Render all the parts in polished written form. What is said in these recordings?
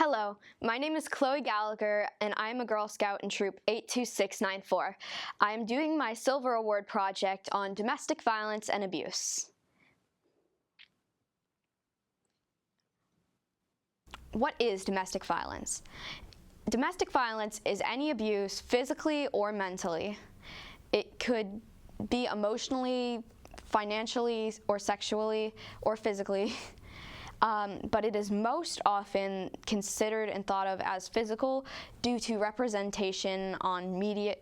Hello, my name is Chloe Gallagher, and I am a Girl Scout in Troop 82694. I am doing my Silver Award project on domestic violence and abuse. What is domestic violence? Domestic violence is any abuse, physically or mentally. It could be emotionally, financially, or sexually, or physically. But it is most often considered and thought of as physical due to representation on media.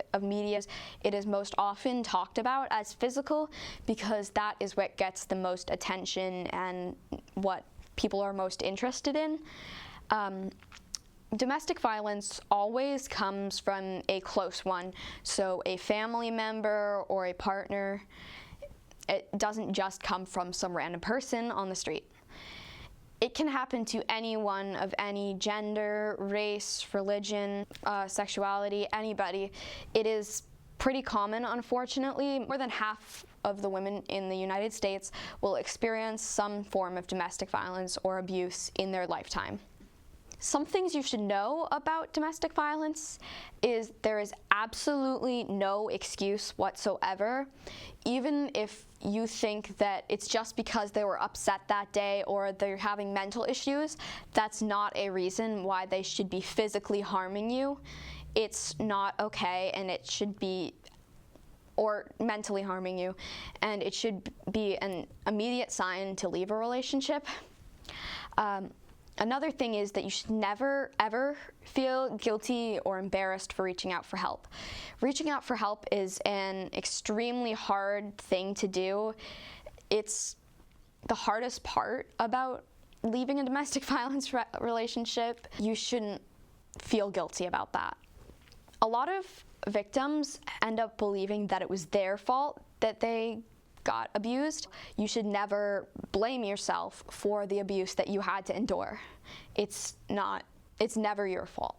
It is most often talked about as physical because that is what gets the most attention and what people are most interested in. Domestic violence always comes from a close one, so a family member or a partner. It doesn't just come from some random person on the street. It can happen to anyone of any gender, race, religion, sexuality, anybody. It is pretty common, unfortunately. More than half of the women in the United States will experience some form of domestic violence or abuse in their lifetime. Some things you should know about domestic violence is there is absolutely no excuse whatsoever, even if you think that it's just because they were upset that day or they're having mental issues. That's not a reason why they should be physically harming you. It's not okay, and it should be, or mentally harming you, and it should be an immediate sign to leave a relationship. Another thing is that you should never, ever feel guilty or embarrassed for reaching out for help. Reaching out for help is an extremely hard thing to do. It's the hardest part about leaving a domestic violence relationship. You shouldn't feel guilty about that. A lot of victims end up believing that it was their fault that they got abused. You should never blame yourself for the abuse that you had to endure. It's never your fault.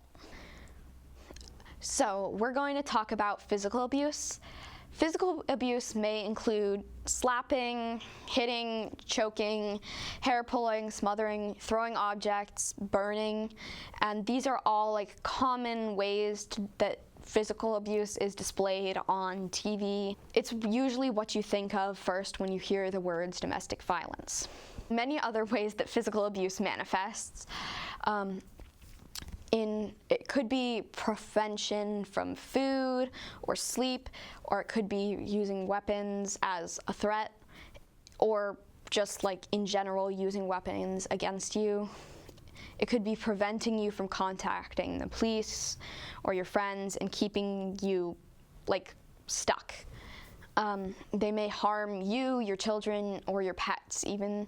So we're going to talk about physical abuse. Physical abuse may include slapping, hitting, choking, hair pulling, smothering, throwing objects, burning, and these are all common ways that physical abuse is displayed on TV. It's usually what you think of first when you hear the words domestic violence. Many other ways that physical abuse manifests. It could be prevention from food or sleep, or it could be using weapons as a threat, or just in general using weapons against you. It could be preventing you from contacting the police or your friends and keeping you stuck. They may harm you, your children, or your pets even.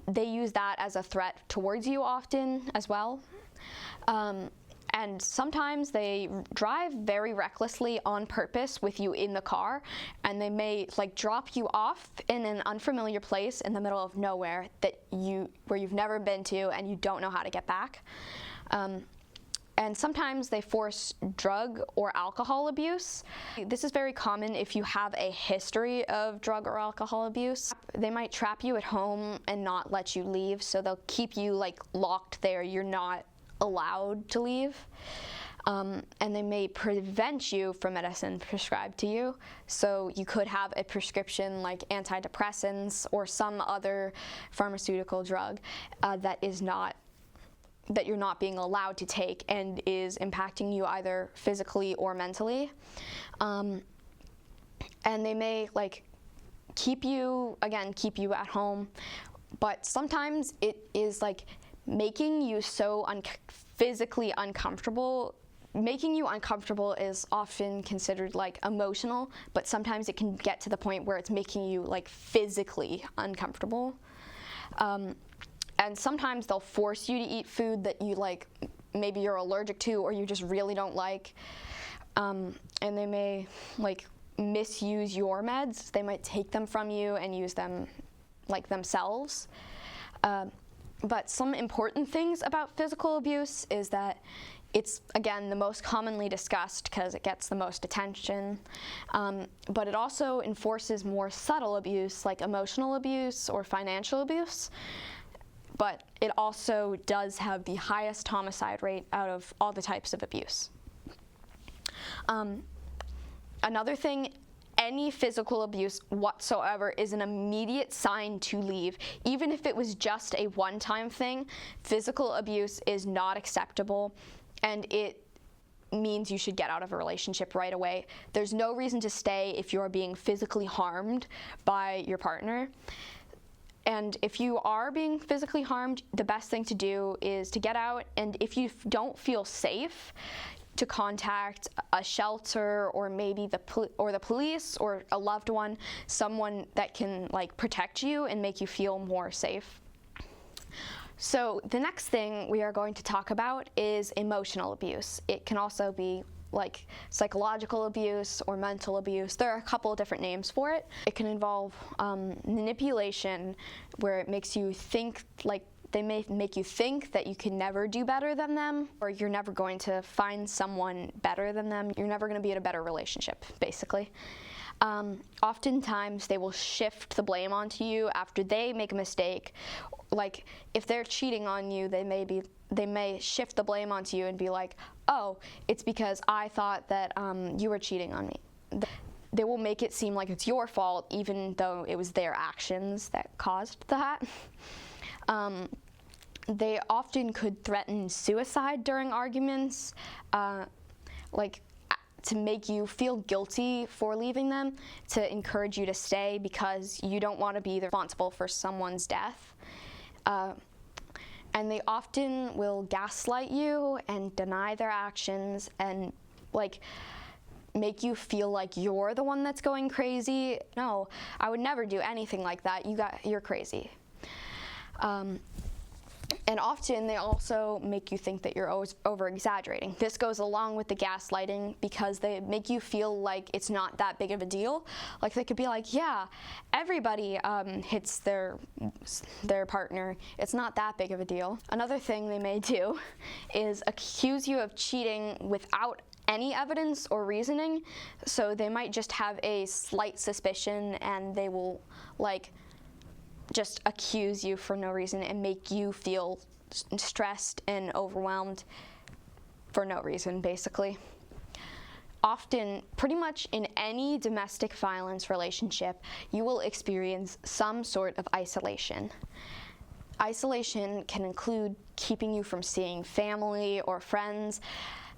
They use that as a threat towards you often as well. And sometimes they drive very recklessly on purpose with you in the car, and they may drop you off in an unfamiliar place in the middle of nowhere where you've never been to and you don't know how to get back. And sometimes they force drug or alcohol abuse. This is very common if you have a history of drug or alcohol abuse. They might trap you at home and not let you leave, so they'll keep you locked there. You're not allowed to leave. And they may prevent you from medicine prescribed to you. So you could have a prescription like antidepressants or some other pharmaceutical drug that you're not being allowed to take and is impacting you either physically or mentally. And they may keep you at home, but sometimes it is making you so physically uncomfortable. Making you uncomfortable is often considered emotional, but sometimes it can get to the point where it's making you physically uncomfortable. And sometimes they'll force you to eat food that you maybe you're allergic to or you just really don't like. And they may misuse your meds. They might take them from you and use them themselves. But some important things about physical abuse is that it's, again, the most commonly discussed because it gets the most attention, but it also enforces more subtle abuse like emotional abuse or financial abuse. but it also does have the highest homicide rate out of all the types of abuse. Another thing, any physical abuse whatsoever is an immediate sign to leave. Even if it was just a one-time thing, physical abuse is not acceptable, and it means you should get out of a relationship right away. There's no reason to stay if you're being physically harmed by your partner. And if you are being physically harmed, the best thing to do is to get out, and if you don't feel safe, to contact a shelter or maybe the police or a loved one, someone that can like protect you and make you feel more safe. So the next thing we are going to talk about is emotional abuse. It can also be like psychological abuse or mental abuse. There are a couple of different names for it. It can involve manipulation, where it makes you think, like they may make you think that you can never do better than them, or you're never going to find someone better than them. You're never going to be in a better relationship, basically. Oftentimes they will shift the blame onto you after they make a mistake. Like if they're cheating on you, they may shift the blame onto you and be like, oh, it's because I thought that you were cheating on me. They will make it seem like it's your fault, even though it was their actions that caused that. They often could threaten suicide during arguments, like to make you feel guilty for leaving them, to encourage you to stay because you don't want to be responsible for someone's death. And they often will gaslight you and deny their actions and like make you feel like you're the one that's going crazy. No, I would never do anything like that. You're crazy. And often they also make you think that you're over-exaggerating. This goes along with the gaslighting because they make you feel like it's not that big of a deal. Like they could be like, yeah, everybody hits their partner. It's not that big of a deal. Another thing they may do is accuse you of cheating without any evidence or reasoning. So they might just have a slight suspicion and they will like just accuse you for no reason and make you feel stressed and overwhelmed for no reason, basically. Often, pretty much in any domestic violence relationship, you will experience some sort of isolation. Isolation can include keeping you from seeing family or friends.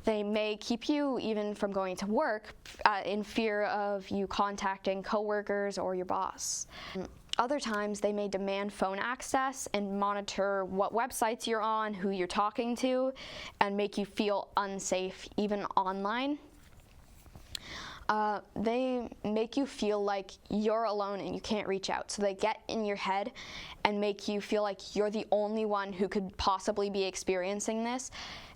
They may keep you even from going to work in fear of you contacting coworkers or your boss. Other times, they may demand phone access and monitor what websites you're on, who you're talking to, and make you feel unsafe, even online. They make you feel like you're alone and you can't reach out. So they get in your head and make you feel like you're the only one who could possibly be experiencing this,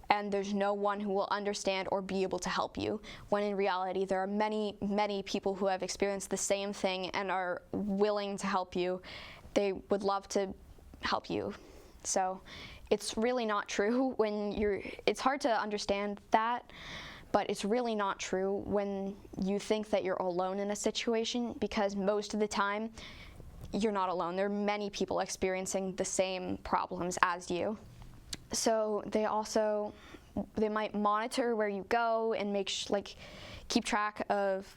and there's no one who will understand or be able to help you, when in reality there are many, many people who have experienced the same thing and are willing to help you. They would love to help you. So it's really not true it's hard to understand that, but it's really not true when you think that you're alone in a situation, because most of the time you're not alone. There are many people experiencing the same problems as you. So they might monitor where you go and keep track of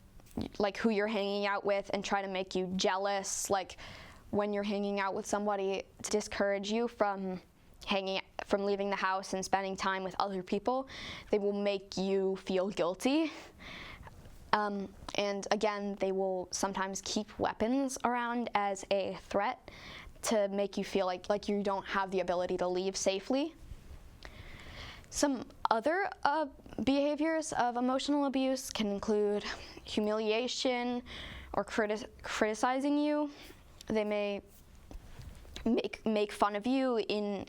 like who you're hanging out with and try to make you jealous. Like when you're hanging out with somebody, to discourage you from leaving the house and spending time with other people. They will make you feel guilty. And again, they will sometimes keep weapons around as a threat to make you feel like you don't have the ability to leave safely. Some other behaviors of emotional abuse can include humiliation or criticizing you. They may make fun of you in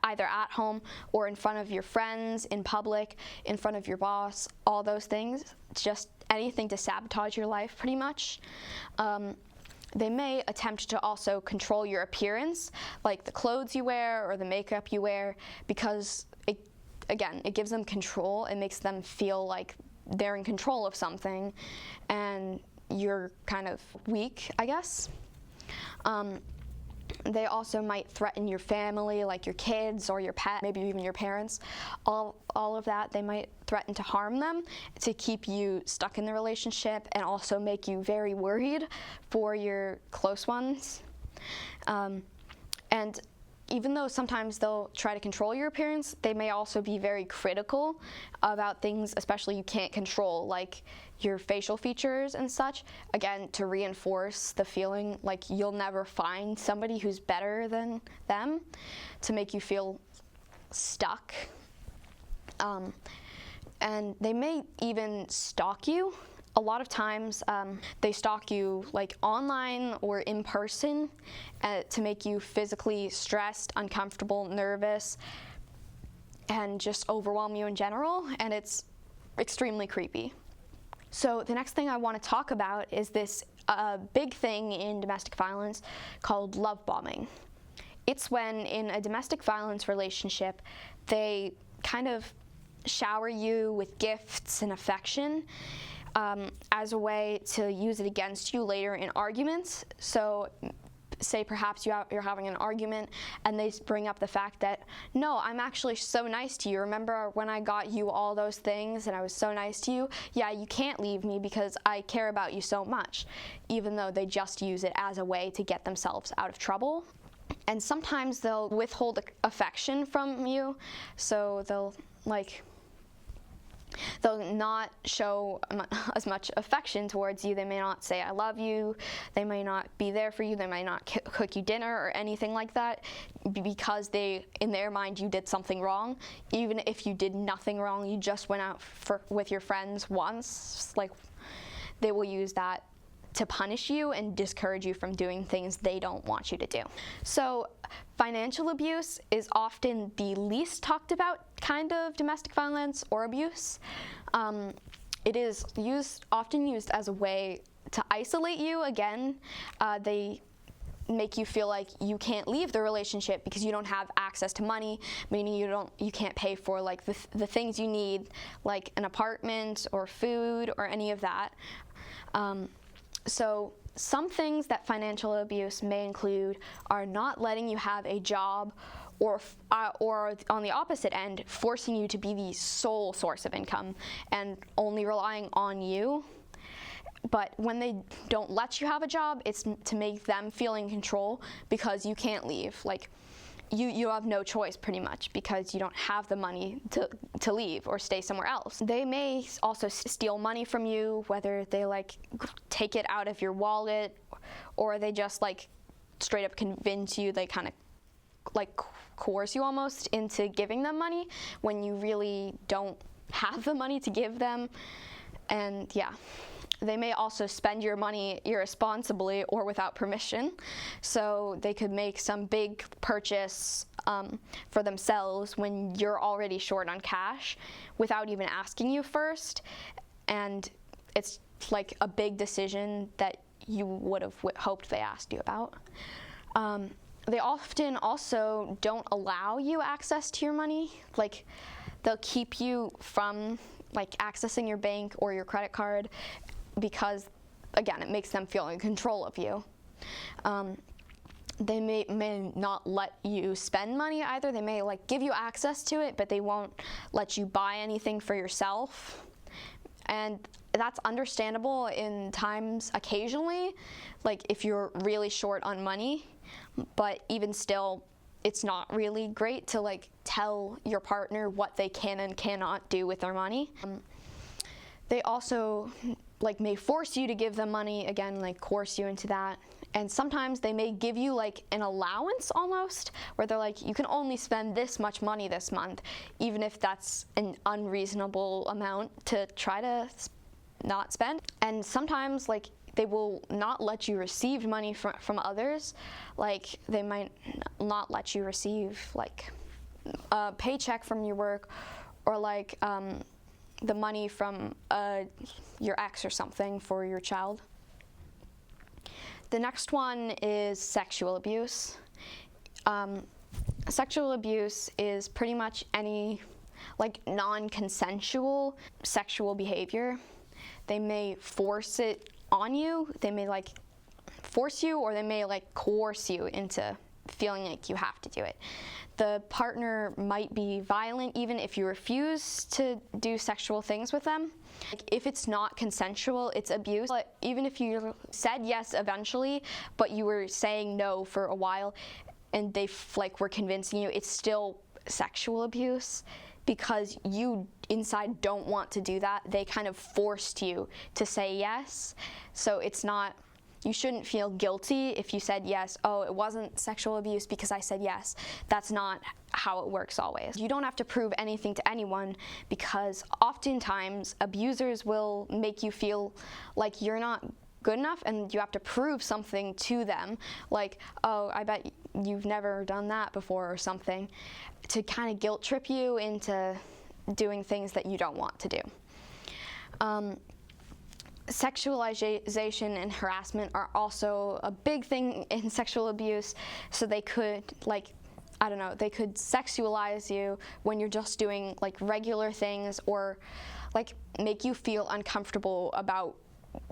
either at home or in front of your friends, in public, in front of your boss, all those things. It's just anything to sabotage your life, pretty much. They may attempt to also control your appearance, like the clothes you wear or the makeup you wear, because it gives them control. It makes them feel like they're in control of something and you're kind of weak, I guess. They also might threaten your family, like your kids or your pet, maybe even your parents. All of that, they might threaten to harm them to keep you stuck in the relationship and also make you very worried for your close ones. And even though sometimes they'll try to control your appearance, they may also be very critical about things, especially you can't control, like your facial features and such, again, to reinforce the feeling like you'll never find somebody who's better than them, to make you feel stuck. And they may even stalk you. A lot of times they stalk you like online or in person to make you physically stressed, uncomfortable, nervous, and just overwhelm you in general, and it's extremely creepy. So the next thing I want to talk about is this big thing in domestic violence called love bombing. It's when in a domestic violence relationship, they kind of shower you with gifts and affection as a way to use it against you later in arguments. So say perhaps you're having an argument and they bring up the fact that, no, I'm actually so nice to you. Remember when I got you all those things and I was so nice to you? Yeah, you can't leave me because I care about you so much, even though they just use it as a way to get themselves out of trouble. And sometimes they'll withhold affection from you, so they'll not show as much affection towards you. They may not say, I love you. They may not be there for you. They might not cook you dinner or anything like that because in their mind, you did something wrong. Even if you did nothing wrong, you just went out with your friends once, like they will use that to punish you and discourage you from doing things they don't want you to do. So financial abuse is often the least talked about kind of domestic violence or abuse. It is often used as a way to isolate you. Again, they make you feel like you can't leave the relationship because you don't have access to money, meaning you can't pay for like the things you need, like an apartment or food or any of that. So some things that financial abuse may include are not letting you have a job, or on the opposite end, forcing you to be the sole source of income and only relying on you. But when they don't let you have a job, it's to make them feel in control because you can't leave. Like you have no choice pretty much because you don't have the money to leave or stay somewhere else. They may also steal money from you, whether they like take it out of your wallet or they just like straight up convince you, they kind of like coerce you almost into giving them money when you really don't have the money to give them. And yeah. They may also spend your money irresponsibly or without permission. So they could make some big purchase for themselves when you're already short on cash without even asking you first. And it's like a big decision that you would have hoped they asked you about. They often also don't allow you access to your money. Like they'll keep you from like accessing your bank or your credit card because, again, it makes them feel in control of you. They may not let you spend money either. They may like give you access to it, but they won't let you buy anything for yourself. And that's understandable in times occasionally, like if you're really short on money, but even still, it's not really great to like tell your partner what they can and cannot do with their money. They also like may force you to give them money, again, like coerce you into that. And sometimes they may give you like an allowance almost, where they're like, you can only spend this much money this month, even if that's an unreasonable amount to try to not spend. And sometimes like they will not let you receive money from others. Like they might not let you receive like a paycheck from your work or like the money from your ex or something for your child. The next one is sexual abuse. Sexual abuse is pretty much any like non-consensual sexual behavior. They may force it on you. They may like force you, or they may like coerce you into feeling like you have to do it. The partner might be violent even if you refuse to do sexual things with them. Like, if it's not consensual, it's abuse. But even if you said yes eventually, but you were saying no for a while, and they were convincing you, it's still sexual abuse because you inside don't want to do that. They kind of forced you to say yes. So it's not, you shouldn't feel guilty if you said yes. Oh, it wasn't sexual abuse because I said yes. That's not how it works always. You don't have to prove anything to anyone, because oftentimes abusers will make you feel like you're not good enough and you have to prove something to them, like, oh, I bet you've never done that before or something, to kind of guilt trip you into doing things that you don't want to do. Sexualization and harassment are also a big thing in sexual abuse. So they could, they could sexualize you when you're just doing regular things, or make you feel uncomfortable about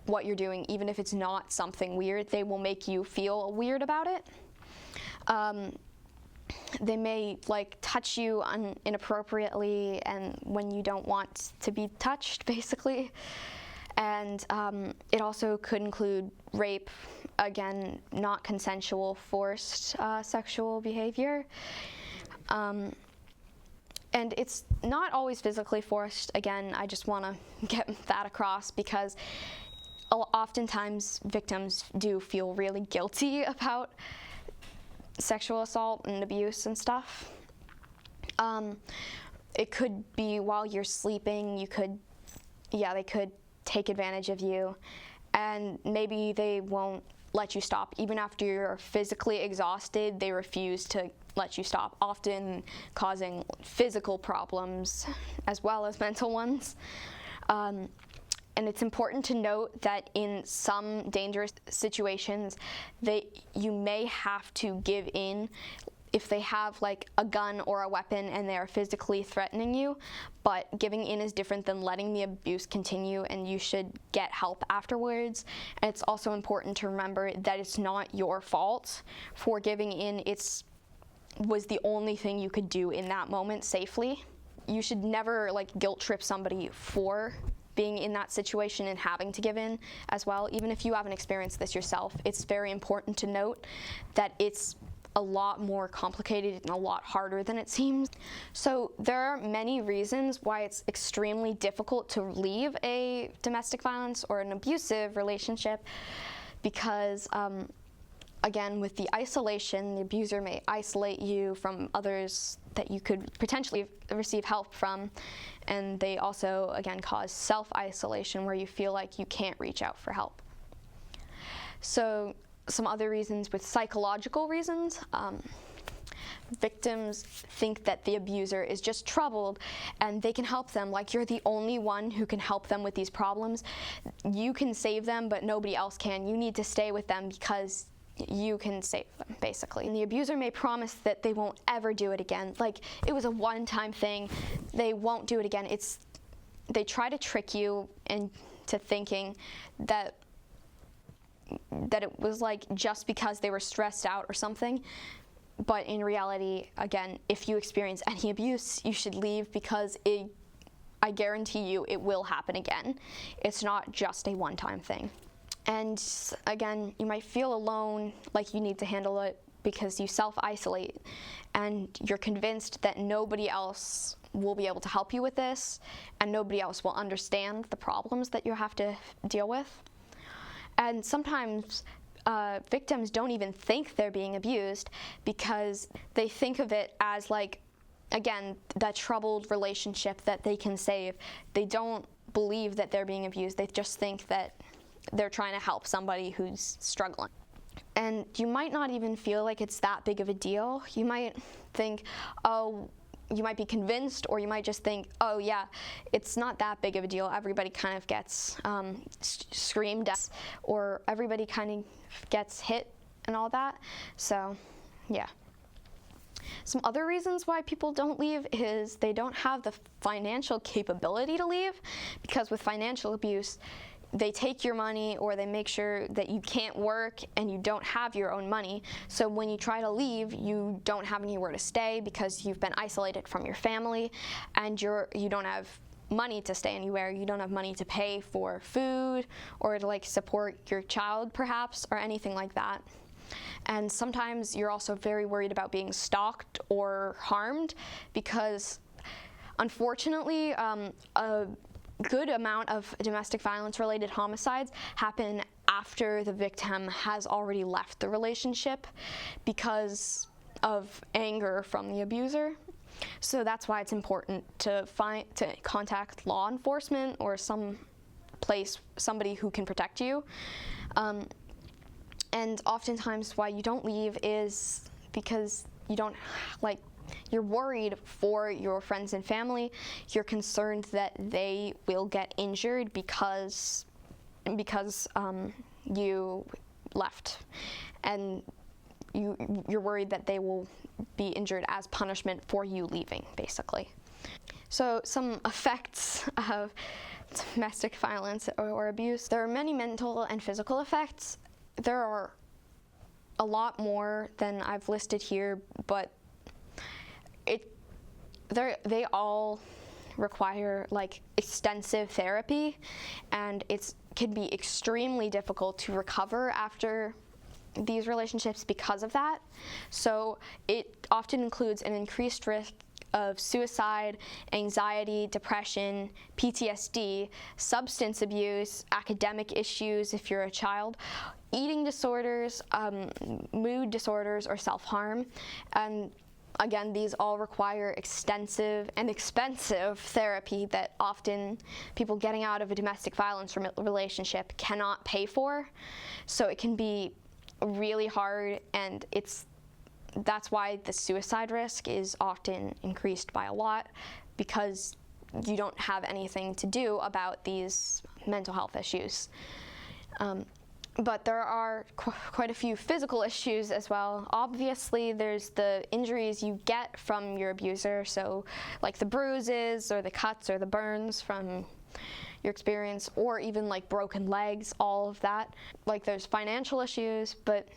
what you're doing. Even if it's not something weird, they will make you feel weird about it. They may touch you inappropriately and when you don't want to be touched, basically. And it also could include rape, again, not consensual, forced sexual behavior. And it's not always physically forced. Again, I just want to get that across, because oftentimes victims do feel really guilty about sexual assault and abuse and stuff. It could be while you're sleeping. They could take advantage of you, and maybe they won't let you stop. Even after you're physically exhausted, they refuse to let you stop, often causing physical problems as well as mental ones. And it's important to note that in some dangerous situations, you may have to give in if they have a gun or a weapon and they are physically threatening you. But giving in is different than letting the abuse continue, and you should get help afterwards. And it's also important to remember that it's not your fault for giving in. It was the only thing you could do in that moment safely. You should never guilt trip somebody for being in that situation and having to give in as well. Even if you haven't experienced this yourself, it's very important to note that it's a lot more complicated and a lot harder than it seems. So there are many reasons why it's extremely difficult to leave a domestic violence or an abusive relationship, because again, with the isolation, the abuser may isolate you from others that you could potentially receive help from, and they also, again, cause self-isolation where you feel like you can't reach out for help. So some other reasons with psychological reasons, victims think that the abuser is just troubled and they can help them, like you're the only one who can help them with these problems. You can save them, but nobody else can. You need to stay with them because you can save them, basically. And the abuser may promise that they won't ever do it again. Like, it was a one-time thing. They won't do it again. They try to trick you into thinking that it was just because they were stressed out or something. But in reality, again, if you experience any abuse, you should leave, because I guarantee you it will happen again. It's not just a one-time thing. And again, you might feel alone, like you need to handle it because you self-isolate and you're convinced that nobody else will be able to help you with this and nobody else will understand the problems that you have to deal with. And sometimes victims don't even think they're being abused because they think of it as again, that troubled relationship that they can save. They don't believe that they're being abused. They just think that they're trying to help somebody who's struggling. And you might not even feel like it's that big of a deal. You might think, you might be convinced, or you might just think, oh yeah, it's not that big of a deal. Everybody kind of gets screamed at, or everybody kind of gets hit and all that. So, yeah. Some other reasons why people don't leave is they don't have the financial capability to leave, because with financial abuse, they take your money, or they make sure that you can't work and you don't have your own money. So when you try to leave, you don't have anywhere to stay because you've been isolated from your family, and you don't have money to stay anywhere. You don't have money to pay for food or to like support your child perhaps, or anything like that. And sometimes you're also very worried about being stalked or harmed, because unfortunately a good amount of domestic violence related homicides happen after the victim has already left the relationship because of anger from the abuser. So that's why it's important to contact law enforcement or somebody who can protect you. And oftentimes why you don't leave is because you're worried for your friends and family. You're concerned that they will get injured because you left, and you're worried that they will be injured as punishment for you leaving, basically. So some effects of domestic violence or abuse. There are many mental and physical effects. There are a lot more than I've listed here, but they all require like extensive therapy, and it can be extremely difficult to recover after these relationships because of that. So it often includes an increased risk of suicide, anxiety, depression, PTSD, substance abuse, academic issues if you're a child, eating disorders, mood disorders, or self-harm. And again, these all require extensive and expensive therapy that often people getting out of a domestic violence relationship cannot pay for. So it can be really hard, and that's why the suicide risk is often increased by a lot, because you don't have anything to do about these mental health issues. But there are quite a few physical issues as well. Obviously, there's the injuries you get from your abuser, so like the bruises or the cuts or the burns from your experience, or even like broken legs, all of that. Like there's financial issues, but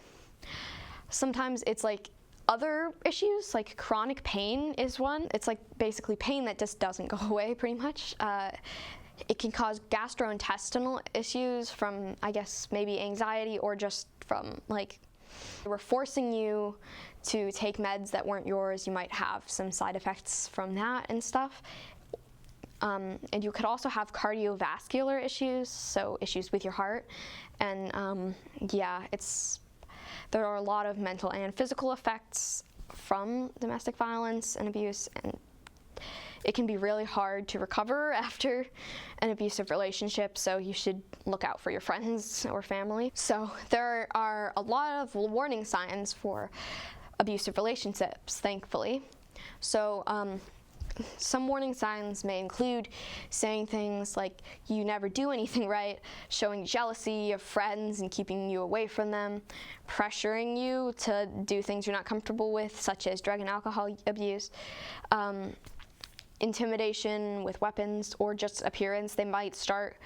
sometimes it's like other issues, like chronic pain is one. It's like basically pain that just doesn't go away pretty much. It can cause gastrointestinal issues from, I guess, maybe anxiety, or just from like we're forcing you to take meds that weren't yours. You might have some side effects from that and stuff. And you could also have cardiovascular issues, so issues with your heart. And there are a lot of mental and physical effects from domestic violence and abuse, and it can be really hard to recover after an abusive relationship, so you should look out for your friends or family. So there are a lot of warning signs for abusive relationships, thankfully. So some warning signs may include saying things like you never do anything right, showing jealousy of friends and keeping you away from them, pressuring you to do things you're not comfortable with, such as drug and alcohol abuse, intimidation with weapons, or just appearance. They might start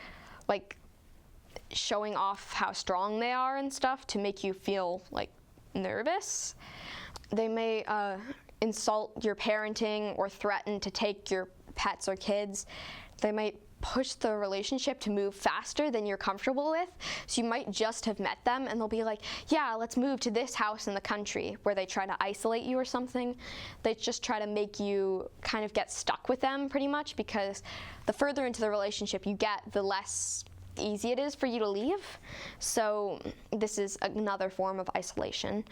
like showing off how strong they are and stuff to make you feel like nervous. They may insult your parenting or threaten to take your pets or kids. They might push the relationship to move faster than you're comfortable with. So you might just have met them and they'll be like, yeah, let's move to this house in the country, where they try to isolate you or something. They just try to make you kind of get stuck with them pretty much, because the further into the relationship you get, the less easy it is for you to leave. So this is another form of isolation.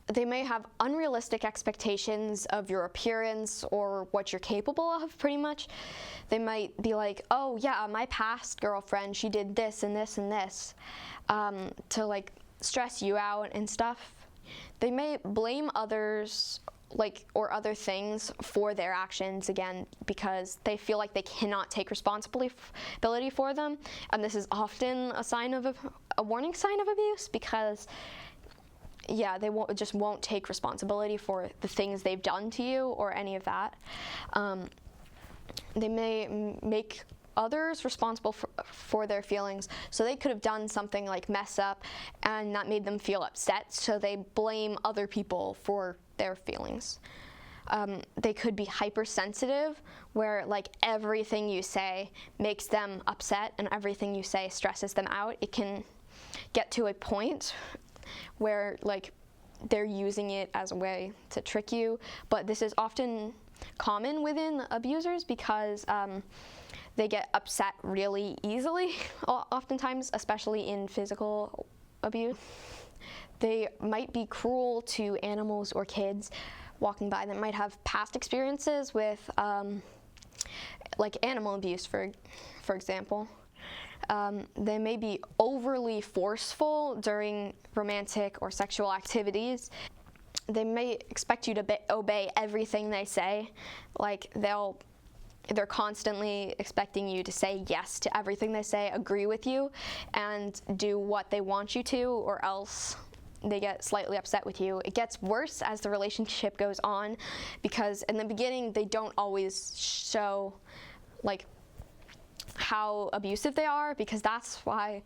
They may have unrealistic expectations of your appearance or what you're capable of, pretty much. They might be like, oh yeah, my past girlfriend, she did this and this and this, to like stress you out and stuff. They may blame others or other things for their actions, again, because they feel like they cannot take responsibility for them. And this is often a sign of a warning sign of abuse, because they won't take responsibility for the things they've done to you or any of that. They may make others responsible for their feelings. So they could have done something like mess up and that made them feel upset, so they blame other people for their feelings. They could be hypersensitive, where like everything you say makes them upset and everything you say stresses them out. It can get to a point where like they're using it as a way to trick you, but this is often common within abusers because they get upset really easily, oftentimes, especially in physical abuse. They might be cruel to animals or kids walking by. They might have past experiences with like animal abuse, for example. They may be overly forceful during romantic or sexual activities. They may expect you to obey everything they say. Like they're constantly expecting you to say yes to everything they say, agree with you, and do what they want you to, or else they get slightly upset with you. It gets worse as the relationship goes on, because in the beginning they don't always show like how abusive they are, because that's why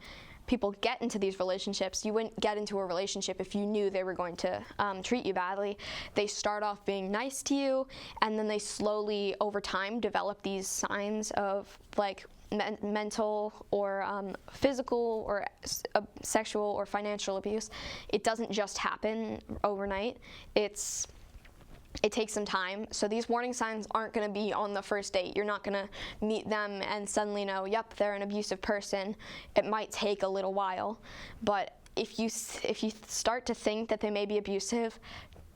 people get into these relationships. You wouldn't get into a relationship if you knew they were going to treat you badly. They start off being nice to you, and then they slowly, over time, develop these signs of like mental or physical or sexual or financial abuse. It doesn't just happen overnight. It takes some time. So these warning signs aren't going to be on the first date. You're not going to meet them and suddenly know, yep, they're an abusive person. It might take a little while, but if you start to think that they may be abusive,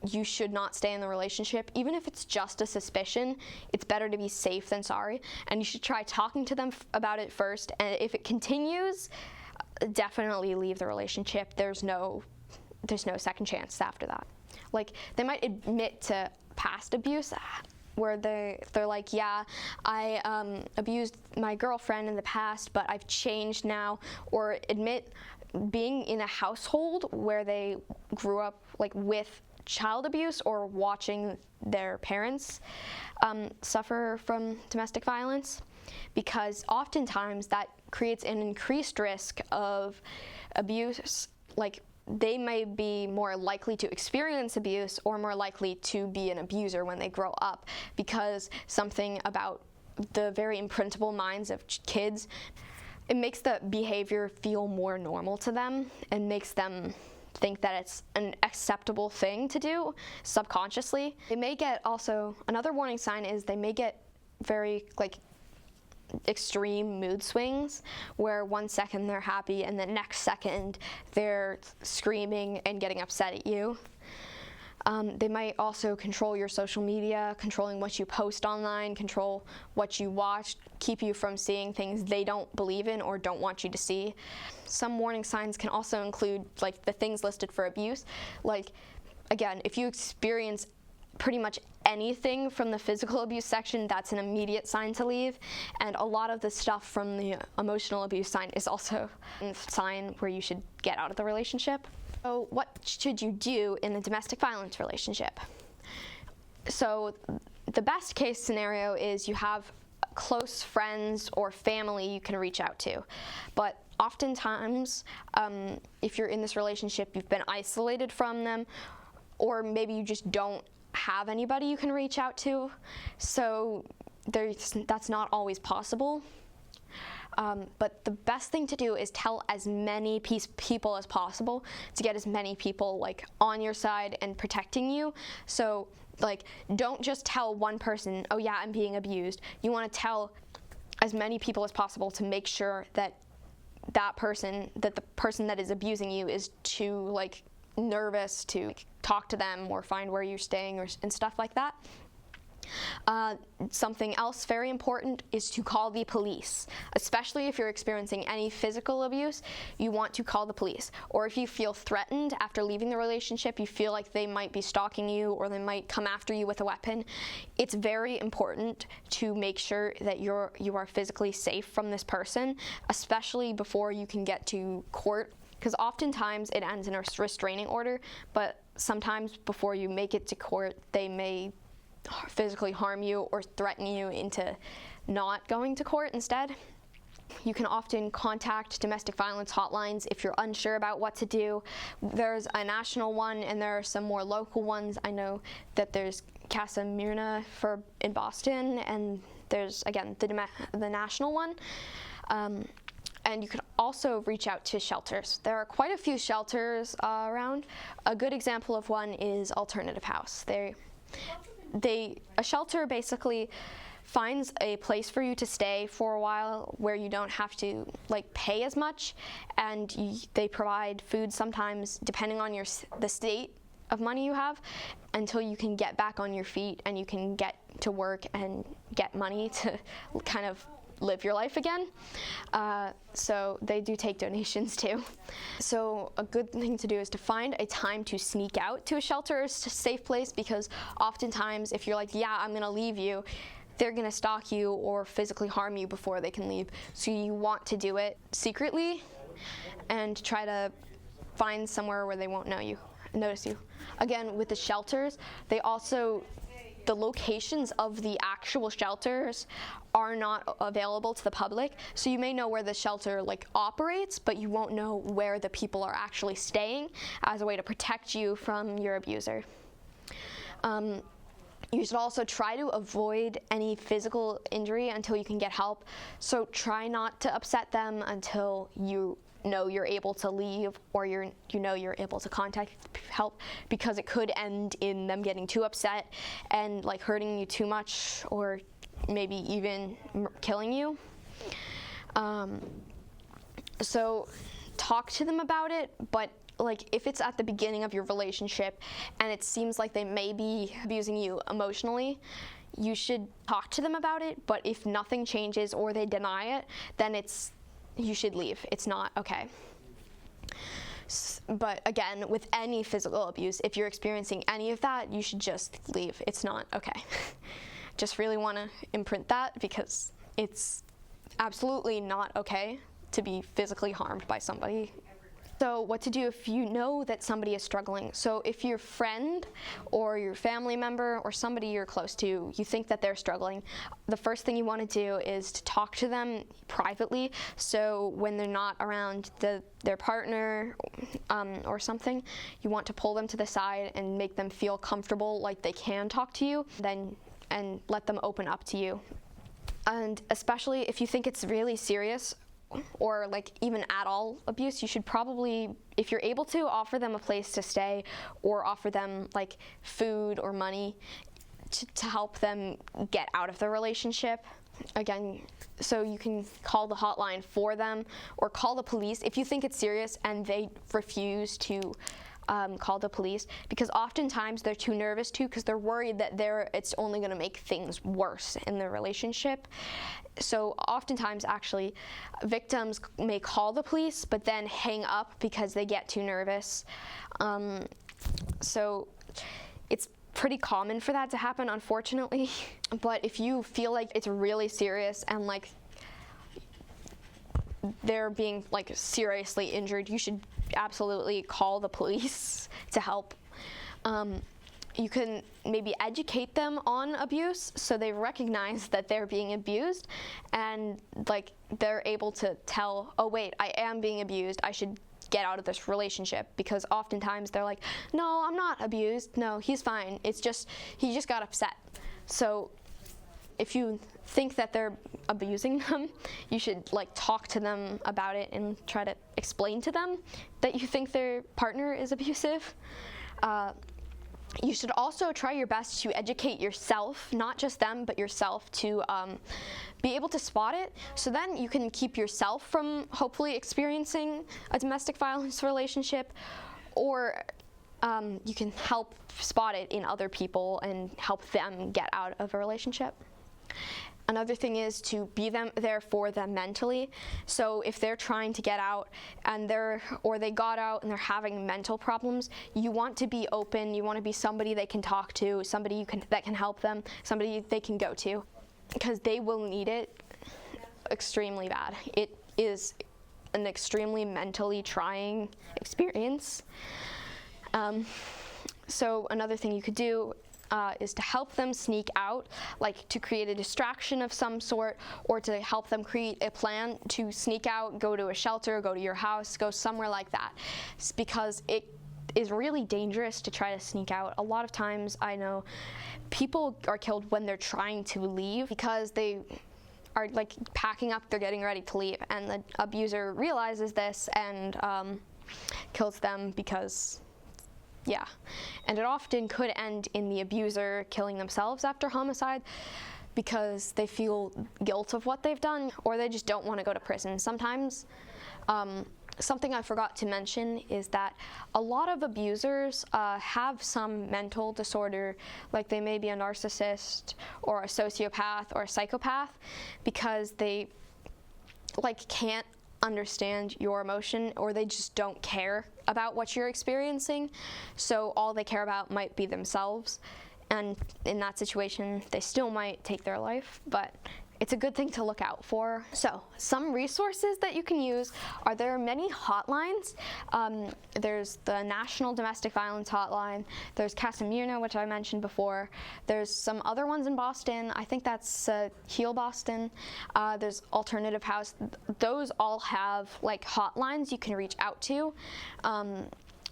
you should not stay in the relationship. Even if it's just a suspicion, it's better to be safe than sorry, and you should try talking to them about it first, and if it continues, definitely leave the relationship. There's no second chance after that. Like, they might admit to past abuse, where they're like, yeah, I abused my girlfriend in the past, but I've changed now, or admit being in a household where they grew up like with child abuse or watching their parents suffer from domestic violence, because oftentimes that creates an increased risk of abuse. Like, they may be more likely to experience abuse or more likely to be an abuser when they grow up, because something about the very imprintable minds of kids, it makes the behavior feel more normal to them and makes them think that it's an acceptable thing to do subconsciously. They may get also, another warning sign is they may get very like extreme mood swings, where one second they're happy and the next second they're screaming and getting upset at you. They might also control your social media, controlling what you post online, control what you watch, keep you from seeing things they don't believe in or don't want you to see. Some warning signs can also include like the things listed for abuse. Like, again, if you experience pretty much anything from the physical abuse section, that's an immediate sign to leave. And a lot of the stuff from the emotional abuse sign is also a sign where you should get out of the relationship. So what should you do in a domestic violence relationship? So the best case scenario is you have close friends or family you can reach out to. But oftentimes, if you're in this relationship, you've been isolated from them, or maybe you just don't have anybody you can reach out to, so that's not always possible. But the best thing to do is tell as many people as possible to get as many people like on your side and protecting you. So like, don't just tell one person, oh yeah, I'm being abused. You want to tell as many people as possible to make sure that the person that is abusing you is too like nervous to like, talk to them or find where you're staying and stuff like that. Something else very important is to call the police, especially if you're experiencing any physical abuse. You want to call the police, or if you feel threatened after leaving the relationship, you feel like they might be stalking you or they might come after you with a weapon. It's very important to make sure that you are physically safe from this person, especially before you can get to court, because oftentimes it ends in a restraining order, but sometimes before you make it to court, they may physically harm you or threaten you into not going to court instead. You can often contact domestic violence hotlines if you're unsure about what to do. There's a national one and there are some more local ones. I know that there's Casa Mirna in Boston, and there's, again, the national one. And you can also reach out to shelters. There are quite a few shelters around. A good example of one is Alternative House. A shelter basically finds a place for you to stay for a while where you don't have to pay as much, and they provide food sometimes depending on the state of money you have, until you can get back on your feet and you can get to work and get money to kind of live your life again. So they do take donations too. So a good thing to do is to find a time to sneak out to a shelter or safe place, because oftentimes if you're like, yeah, I'm gonna leave you, they're gonna stalk you or physically harm you before they can leave. So you want to do it secretly and try to find somewhere where they won't notice you. Again, with the shelters, the locations of the actual shelters are not available to the public. So you may know where the shelter operates, but you won't know where the people are actually staying, as a way to protect you from your abuser. You should also try to avoid any physical injury until you can get help. So try not to upset them until you know you're able to leave, or you're able to contact help, because it could end in them getting too upset and hurting you too much, or maybe even killing you. So talk to them about it, but if it's at the beginning of your relationship and it seems like they may be abusing you emotionally, you should talk to them about it. But if nothing changes or they deny it, then you should leave. It's not okay. But again, with any physical abuse, if you're experiencing any of that, you should just leave. It's not okay. Just really want to imprint that, because it's absolutely not okay to be physically harmed by somebody. So what to do if you know that somebody is struggling. So if your friend or your family member or somebody you're close to, you think that they're struggling, the first thing you want to do is to talk to them privately. So when they're not around their partner or something, you want to pull them to the side and make them feel comfortable, like they can talk to you, and let them open up to you. And especially if you think it's really serious, or even at all abuse, you should probably, if you're able to, offer them a place to stay, or offer them food or money to help them get out of the relationship. Again, so you can call the hotline for them, or call the police if you think it's serious and they refuse to call the police, because oftentimes they're too nervous to, because they're worried that it's only going to make things worse in the relationship. So oftentimes, actually, victims may call the police but then hang up because they get too nervous. So it's pretty common for that to happen, unfortunately. But if you feel like it's really serious and they're being seriously injured, you should absolutely call the police to help. You can maybe educate them on abuse, so they recognize that they're being abused, and they're able to tell, oh wait, I am being abused, I should get out of this relationship. Because oftentimes they're like, no, I'm not abused, no, he's fine, he just got upset. So if you think that they're abusing them, you should talk to them about it and try to explain to them that you think their partner is abusive. You should also try your best to educate yourself, not just them, but yourself, to be able to spot it. So then you can keep yourself from hopefully experiencing a domestic violence relationship, or you can help spot it in other people and help them get out of a relationship. Another thing is to be there for them mentally. So if they're trying to get out and they got out and they're having mental problems, you want to be open. You want to be somebody they can talk to, somebody that can help them, somebody they can go to, because they will need it extremely bad. It is an extremely mentally trying experience. So another thing you could do is to help them sneak out, like to create a distraction of some sort, or to help them create a plan to sneak out, go to a shelter, go to your house, go somewhere like that. It's because it is really dangerous to try to sneak out. A lot of times I know people are killed when they're trying to leave because they are like packing up, they're getting ready to leave, and the abuser realizes this and kills them because, yeah. And it often could end in the abuser killing themselves after homicide because they feel guilt of what they've done, or they just don't want to go to prison. Sometimes, something I forgot to mention is that a lot of abusers have some mental disorder, like they may be a narcissist or a sociopath or a psychopath, because they like can't understand your emotion, or they just don't care about what you're experiencing. So all they care about might be themselves, and in that situation they still might take their life, but it's a good thing to look out for. So some resources that you can use are, there are many hotlines. There's the National Domestic Violence Hotline, there's Casa Mirna, which I mentioned before, there's some other ones in Boston, I think that's Heal Boston, there's Alternative House. Those all have like hotlines you can reach out to.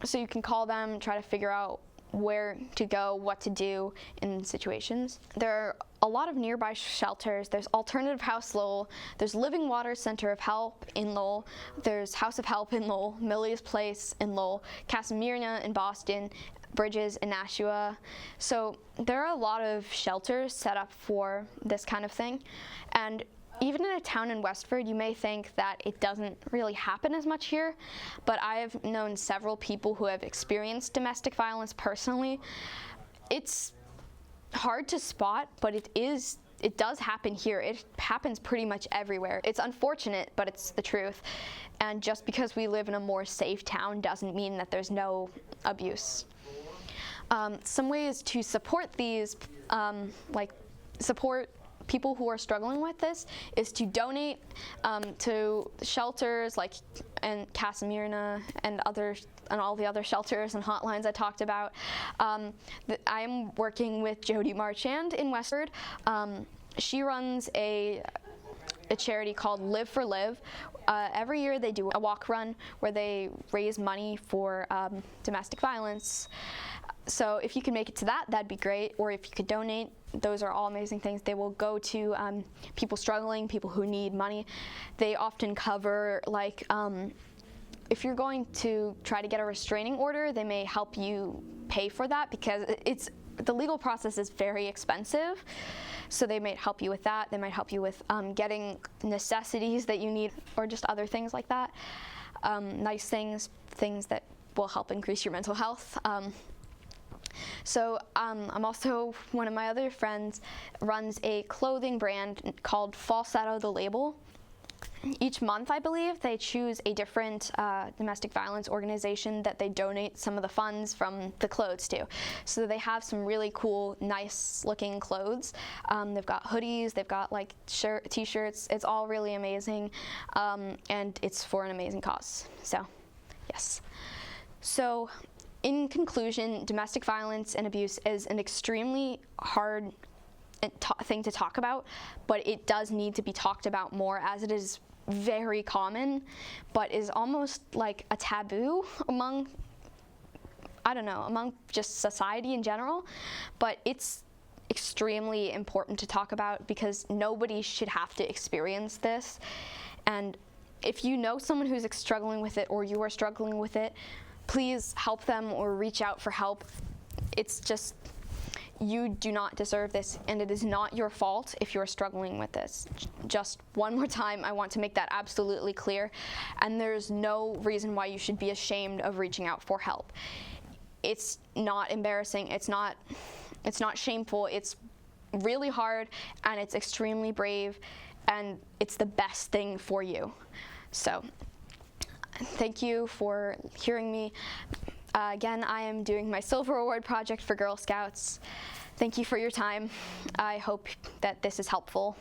So you can call them, try to figure out where to go, what to do in situations. There are a lot of nearby shelters. There's Alternative House Lowell, there's Living Water Center of Help in Lowell, there's House of Help in Lowell, Millie's Place in Lowell, Casa Mirna in Boston, Bridges in Nashua. So there are a lot of shelters set up for this kind of thing. And even in a town in Westford, you may think that it doesn't really happen as much here, but I have known several people who have experienced domestic violence personally. It's hard to spot, but it does happen here. It happens pretty much everywhere. It's unfortunate, but it's the truth. And just because we live in a more safe town doesn't mean that there's no abuse. Some ways to support these, support people who are struggling with this, is to donate to shelters like and Casa Mirna and all the other shelters and hotlines I talked about. I am working with Jody Marchand in Westford. She runs a charity called Live for Live. Every year they do a walk run where they raise money for domestic violence. So if you can make it to that, that'd be great. Or if you could donate, those are all amazing things. They will go to people struggling, people who need money. They often cover, like, if you're going to try to get a restraining order, they may help you pay for that, because the legal process is very expensive. So they might help you with that. They might help you with getting necessities that you need, or just other things like that. Nice things that will help increase your mental health. So I'm also, one of my other friends runs a clothing brand called Falsetto the Label. Each month, I believe, they choose a different domestic violence organization that they donate some of the funds from the clothes to. So they have some really cool, nice looking clothes. They've got hoodies, they've got like t-shirts. It's all really amazing, and it's for an amazing cause. So, yes. So, in conclusion, domestic violence and abuse is an extremely hard thing to talk about, but it does need to be talked about more, as it is very common, but is almost like a taboo among just society in general. But it's extremely important to talk about, because nobody should have to experience this. And if you know someone who's struggling with it, or you are struggling with it, please help them or reach out for help. It's just, you do not deserve this, and it is not your fault if you're struggling with this. Just one more time, I want to make that absolutely clear, and there's no reason why you should be ashamed of reaching out for help. It's not embarrassing, it's not shameful, it's really hard, and it's extremely brave, and it's the best thing for you. So, thank you for hearing me. Again, I am doing my Silver Award project for Girl Scouts. Thank you for your time. I hope that this is helpful.